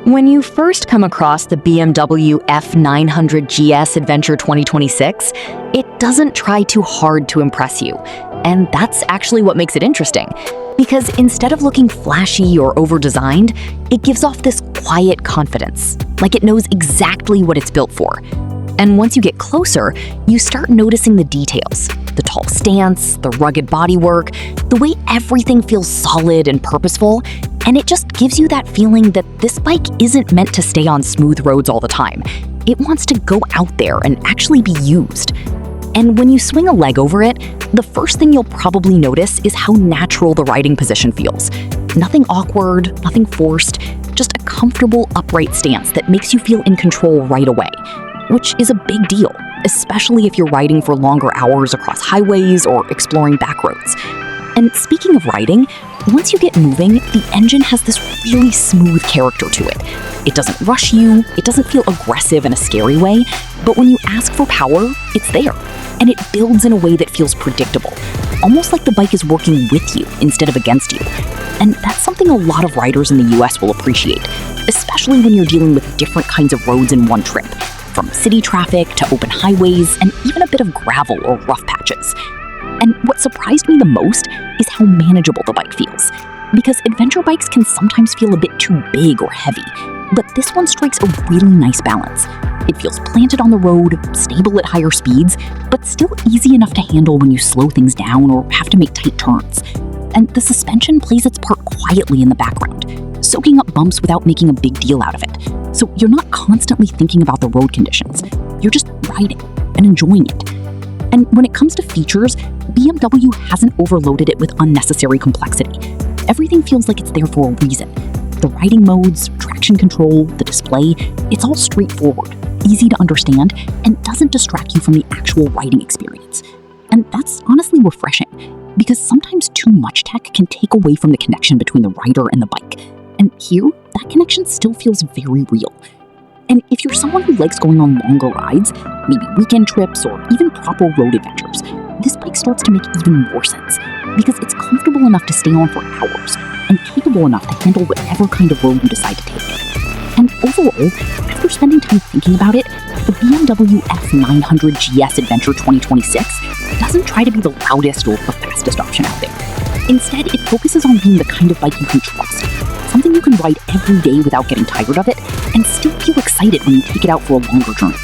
When you first come across the BMW F 900 GS Adventure 2026, it doesn't try too hard to impress you. And that's actually what makes it interesting. Because instead of looking flashy or over-designed, it gives off this quiet confidence, like it knows exactly what it's built for. And once you get closer, you start noticing the details. The tall stance, the rugged bodywork, the way everything feels solid and purposeful, and it just gives you that feeling that this bike isn't meant to stay on smooth roads all the time. It wants to go out there and actually be used. And when you swing a leg over it, the first thing you'll probably notice is how natural the riding position feels. Nothing awkward, nothing forced, just a comfortable upright stance that makes you feel in control right away, which is a big deal, especially if you're riding for longer hours across highways or exploring back roads. And speaking of riding, once you get moving, the engine has this really smooth character to it. It doesn't rush you, it doesn't feel aggressive in a scary way, but when you ask for power, it's there. And it builds in a way that feels predictable, almost like the bike is working with you instead of against you. And that's something a lot of riders in the US will appreciate, especially when you're dealing with different kinds of roads in one trip, from city traffic to open highways and even a bit of gravel or rough patches. And what surprised me the most is how manageable the bike feels. Because adventure bikes can sometimes feel a bit too big or heavy, but this one strikes a really nice balance. It feels planted on the road, stable at higher speeds, but still easy enough to handle when you slow things down or have to make tight turns. And the suspension plays its part quietly in the background, soaking up bumps without making a big deal out of it. So you're not constantly thinking about the road conditions. You're just riding and enjoying it. And when it comes to features, BMW hasn't overloaded it with unnecessary complexity. Everything feels like it's there for a reason. The riding modes, traction control, the display, it's all straightforward, easy to understand, and doesn't distract you from the actual riding experience. And that's honestly refreshing, because sometimes too much tech can take away from the connection between the rider and the bike. And here, that connection still feels very real. And if you're someone who likes going on longer rides, maybe weekend trips or even proper road adventures, this bike starts to make even more sense, because it's comfortable enough to stay on for hours and capable enough to handle whatever kind of road you decide to take. And overall, after spending time thinking about it, the BMW F 900 GS Adventure 2026 doesn't try to be the loudest or the fastest option out there. Instead, it focuses on being the kind of bike you can trust, something you can ride every day without getting tired of it, and still feel excited when you take it out for a longer journey.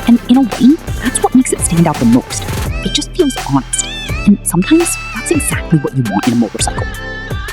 And in a way, that's what makes it stand out the most. It just feels honest. And sometimes that's exactly what you want in a motorcycle.